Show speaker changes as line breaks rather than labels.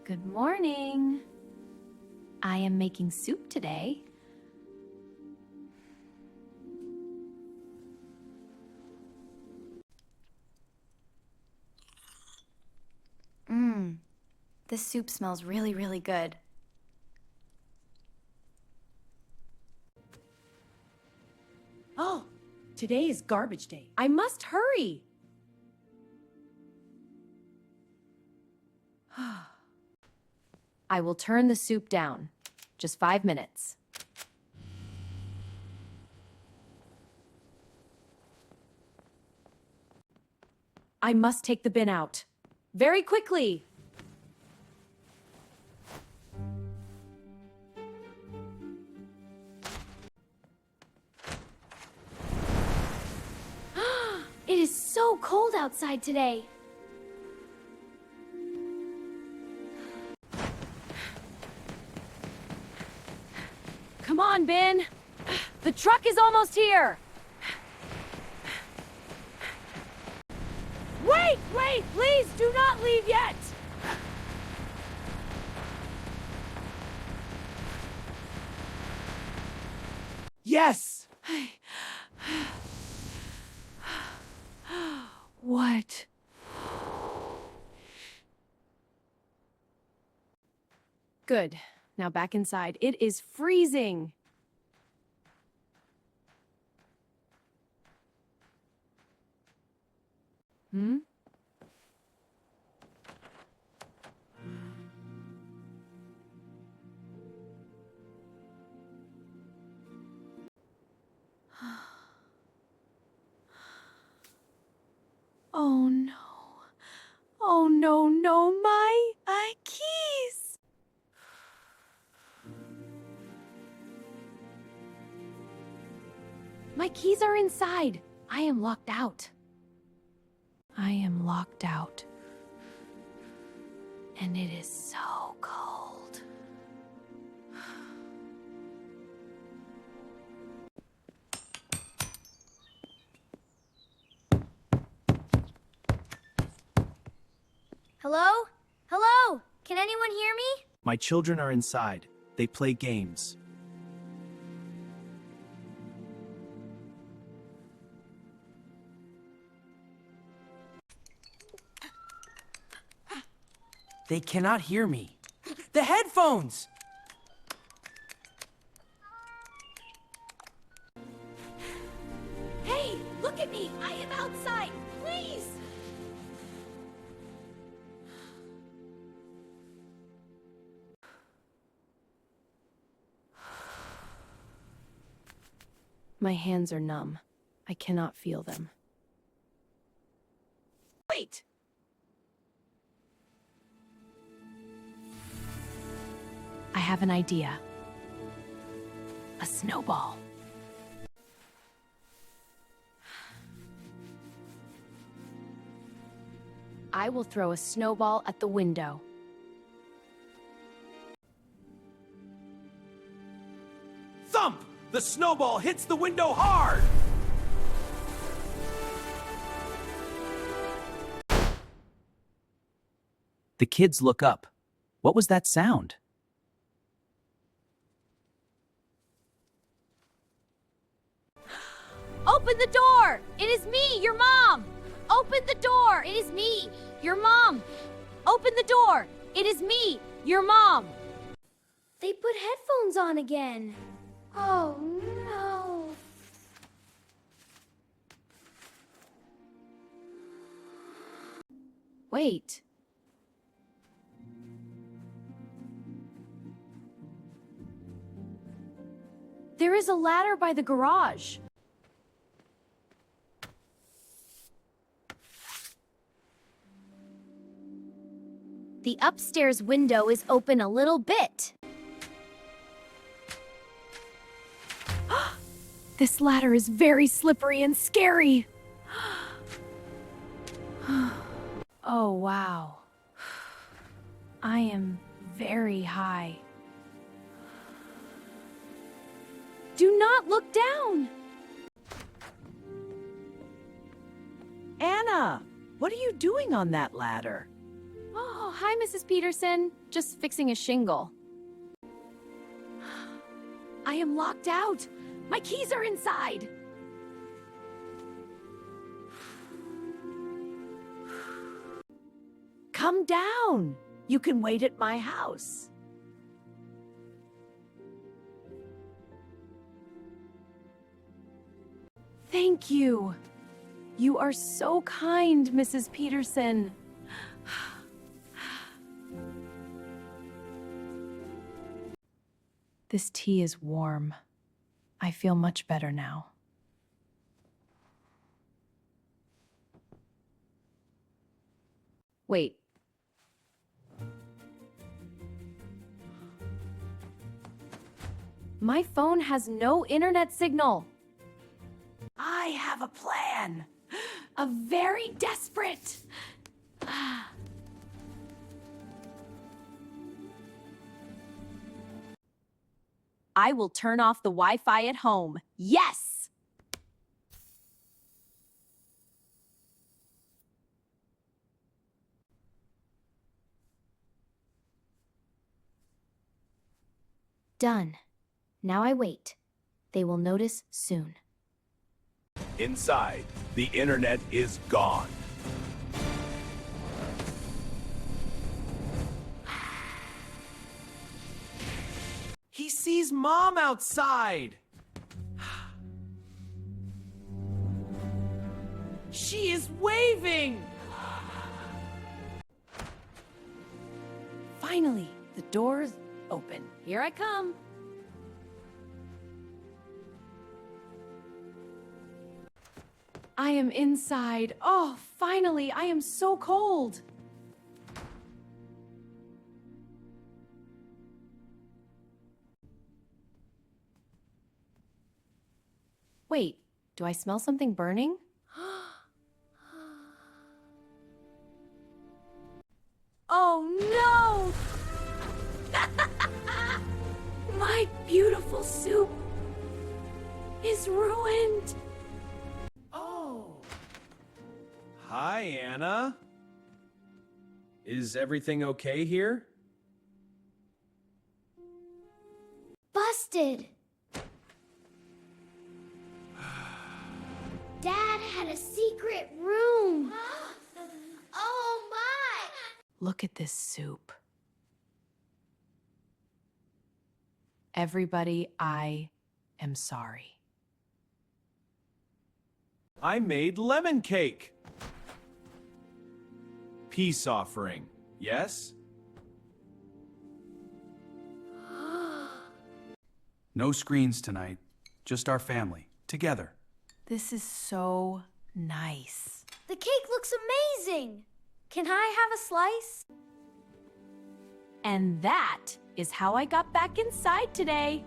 Good morning. I am making soup today. This soup smells really, really good.
Oh, today is garbage day. I must hurry.
I will turn the soup down. Just 5 minutes.
I must take the bin out. Very quickly.
It is so cold outside today.
Come on, bin. The truck is almost here. Wait, please do not leave yet. Yes. What? Good. Now back inside. It is freezing. Oh no. Oh no, my keys. My keys are inside. I am locked out. I am locked out. And it is so cold.
Hello? Hello? Can anyone hear me?
My children are inside. They play games.
They cannot hear me. The headphones!
Hey, look at me! I am outside! Please! My hands are numb. I cannot feel them. Wait! I have an idea. A snowball. I will throw a snowball at the window.
Thump! The snowball hits the window hard! The kids look up. What was that sound?
Open the door! It is me, your mom! Open the door! It is me, your mom! Open the door! It is me, your mom! They put headphones on again. Oh no.
Wait. There is a ladder by the garage.
The upstairs window is open a little bit.
This ladder is very slippery and scary. Oh, wow. I am very high. Do not look down! Anna, what are you doing on that ladder? Oh.
hi, Mrs. Peterson. Just fixing a shingle.
I am locked out. My keys are inside.
Come down. You can wait at my house.
Thank you. You are so kind, Mrs. Peterson. This tea is warm. I feel much better now.
Wait. My phone has no internet signal.
I have a plan.
A very desperate.
I will turn off the Wi-Fi at home. Yes!
Done. Now I wait. They will notice soon.
Inside, the internet is gone.
He sees Mom outside. She is waving.
Finally, the door's open.
Here I come.
I am inside. Oh, finally, I am so cold.
Wait, do I smell something burning?
Oh no! My beautiful soup is ruined.
Oh. Hi, Anna. Is everything okay here?
Busted! Dad had a secret room. Oh my!
Look at this soup. Everybody, I am sorry.
I made lemon cake. Peace offering, yes?
No screens tonight, just our family, together.
This is so nice.
The cake looks amazing. Can I have a slice?
And that is how I got back inside today.